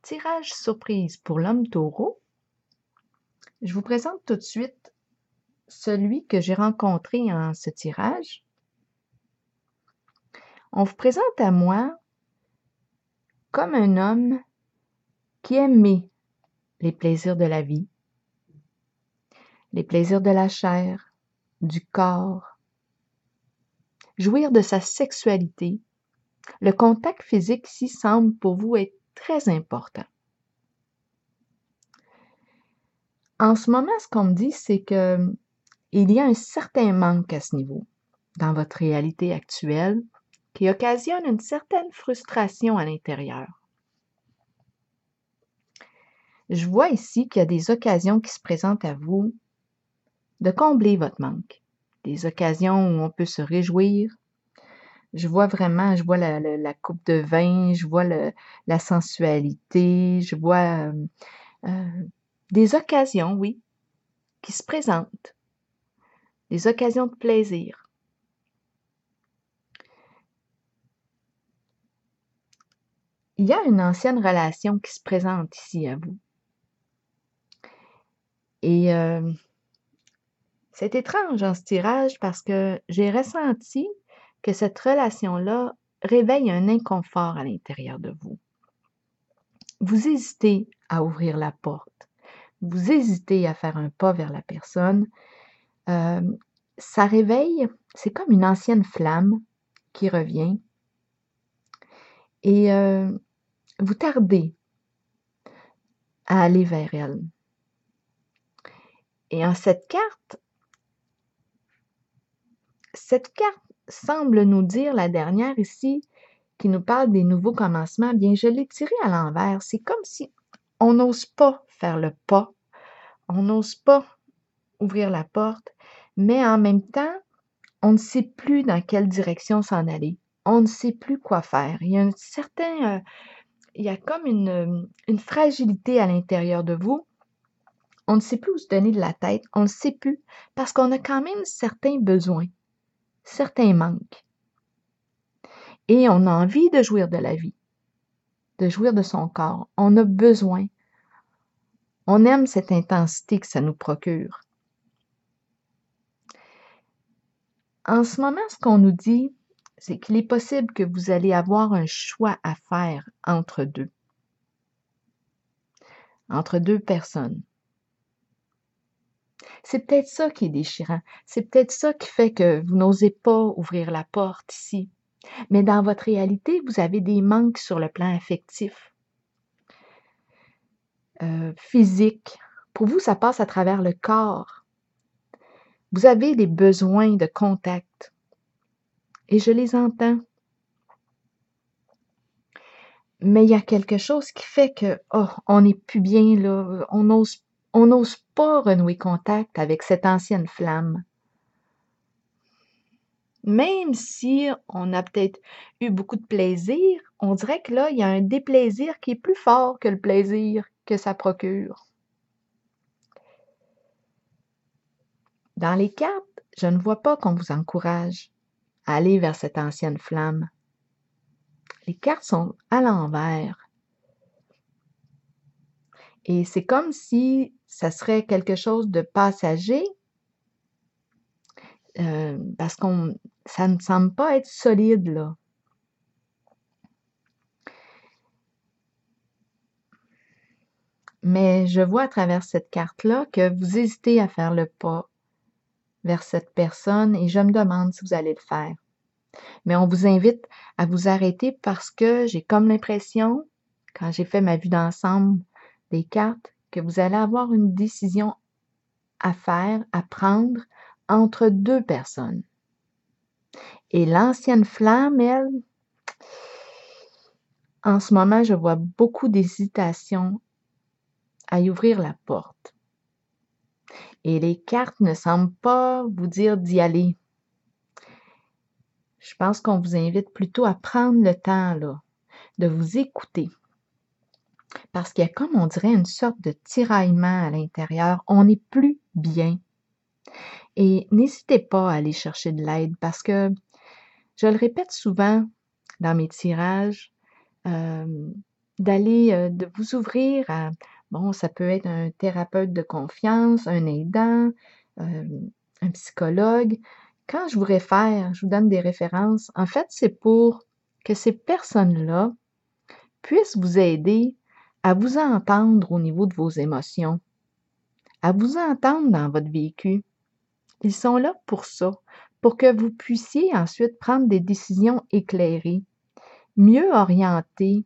Tirage surprise pour l'homme taureau. Je vous présente tout de suite celui que j'ai rencontré en ce tirage. On vous présente à moi comme un homme qui aimait les plaisirs de la vie, les plaisirs de la chair, du corps, jouir de sa sexualité. Le contact physique ici semble pour vous être très important. En ce moment, ce qu'on me dit, c'est que il y a un certain manque à ce niveau dans votre réalité actuelle qui occasionne une certaine frustration à l'intérieur. Je vois ici qu'il y a des occasions qui se présentent à vous de combler votre manque. Des occasions où on peut se réjouir. Je vois la coupe de vin, je vois la sensualité, je vois des occasions, oui, qui se présentent. Des occasions de plaisir. Il y a une ancienne relation qui se présente ici à vous. Et c'est étrange en ce tirage parce que j'ai ressenti que cette relation-là réveille un inconfort à l'intérieur de vous. Vous hésitez à ouvrir la porte. Vous hésitez à faire un pas vers la personne. Ça réveille, c'est comme une ancienne flamme qui revient. Et vous tardez à aller vers elle. Et en cette carte semble nous dire, la dernière ici, qui nous parle des nouveaux commencements, bien, je l'ai tirée à l'envers. C'est comme si on n'ose pas faire le pas, on n'ose pas ouvrir la porte, mais en même temps, on ne sait plus dans quelle direction s'en aller. On ne sait plus quoi faire. Il y a il y a comme une fragilité à l'intérieur de vous. On ne sait plus où se donner de la tête, on ne sait plus, parce qu'on a quand même certains besoins, certains manques. Et on a envie de jouir de la vie, de jouir de son corps. On a besoin. On aime cette intensité que ça nous procure. En ce moment, ce qu'on nous dit, c'est qu'il est possible que vous allez avoir un choix à faire entre deux personnes. C'est peut-être ça qui est déchirant. C'est peut-être ça qui fait que vous n'osez pas ouvrir la porte ici. Mais dans votre réalité, vous avez des manques sur le plan affectif, physique. Pour vous, ça passe à travers le corps. Vous avez des besoins de contact. Et je les entends. Mais il y a quelque chose qui fait que, on n'est plus bien là, on n'ose pas renouer contact avec cette ancienne flamme. Même si on a peut-être eu beaucoup de plaisir, on dirait que là, il y a un déplaisir qui est plus fort que le plaisir que ça procure. Dans les cartes, je ne vois pas qu'on vous encourage à aller vers cette ancienne flamme. Les cartes sont à l'envers. Et c'est comme si ça serait quelque chose de passager, parce ça ne semble pas être solide, là. Mais je vois à travers cette carte-là que vous hésitez à faire le pas vers cette personne et je me demande si vous allez le faire. Mais on vous invite à vous arrêter parce que j'ai comme l'impression, quand j'ai fait ma vue d'ensemble des cartes, que vous allez avoir une décision à faire, à prendre entre deux personnes. Et l'ancienne flamme, elle, en ce moment, je vois beaucoup d'hésitation à y ouvrir la porte. Et les cartes ne semblent pas vous dire d'y aller. Je pense qu'on vous invite plutôt à prendre le temps, là, de vous écouter. Parce qu'il y a comme, on dirait, une sorte de tiraillement à l'intérieur. On n'est plus bien. Et n'hésitez pas à aller chercher de l'aide parce que, je le répète souvent dans mes tirages, de vous ouvrir à bon, ça peut être un thérapeute de confiance, un aidant, un psychologue. Quand je vous réfère, je vous donne des références, en fait, c'est pour que ces personnes-là puissent vous aider à vous entendre au niveau de vos émotions, à vous entendre dans votre vécu. Ils sont là pour ça, pour que vous puissiez ensuite prendre des décisions éclairées, mieux orientées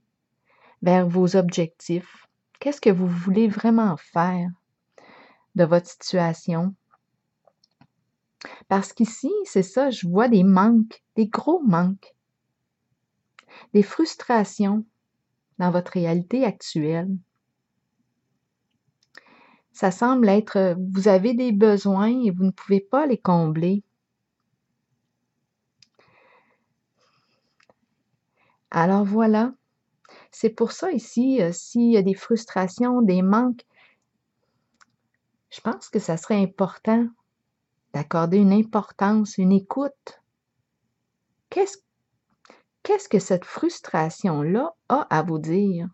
vers vos objectifs. Qu'est-ce que vous voulez vraiment faire de votre situation? Parce qu'ici, c'est ça, je vois des manques, des gros manques, des frustrations dans votre réalité actuelle. Ça semble être, vous avez des besoins et vous ne pouvez pas les combler. Alors voilà, c'est pour ça ici, s'il y a des frustrations, des manques, je pense que ça serait important d'accorder une importance, une écoute. Qu'est-ce qu'est-ce que cette frustration-là a à vous dire?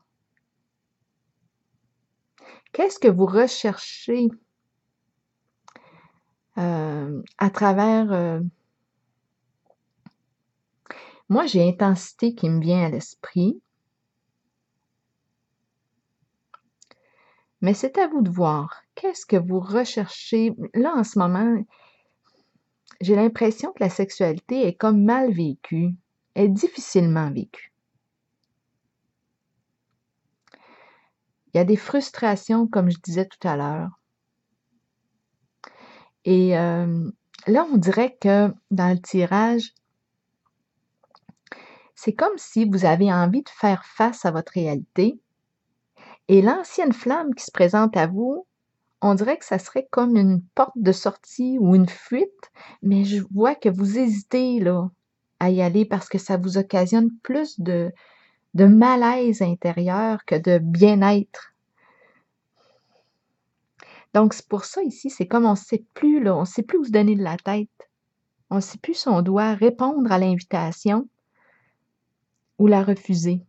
Qu'est-ce que vous recherchez, à travers, moi j'ai intensité qui me vient à l'esprit, mais c'est à vous de voir. Qu'est-ce que vous recherchez? Là, en ce moment, j'ai l'impression que la sexualité est comme mal vécue, est difficilement vécue. Il y a des frustrations, comme je disais tout à l'heure. Et là, on dirait que dans le tirage, c'est comme si vous avez envie de faire face à votre réalité et l'ancienne flamme qui se présente à vous, on dirait que ça serait comme une porte de sortie ou une fuite, mais je vois que vous hésitez là à y aller parce que ça vous occasionne plus de malaise intérieur que de bien-être. Donc c'est pour ça ici, c'est comme on ne sait plus là, on ne sait plus où se donner de la tête. On ne sait plus si on doit répondre à l'invitation ou la refuser.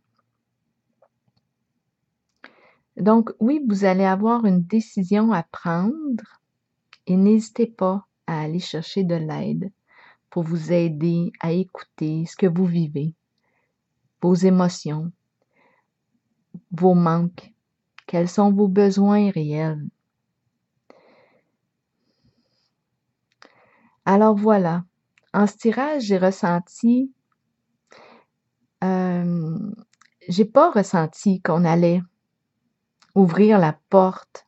Donc oui, vous allez avoir une décision à prendre et n'hésitez pas à aller chercher de l'aide pour vous aider à écouter ce que vous vivez, vos émotions, vos manques, quels sont vos besoins réels. Alors voilà, en ce tirage, hem, j'ai pas ressenti qu'on allait ouvrir la porte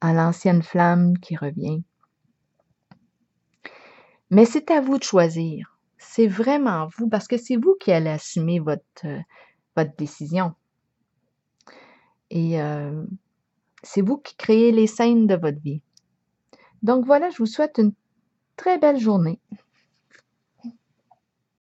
à l'ancienne flamme qui revient. Mais c'est à vous de choisir. C'est vraiment vous, parce que c'est vous qui allez assumer votre décision et c'est vous qui créez les scènes de votre vie. Donc voilà, je vous souhaite une très belle journée.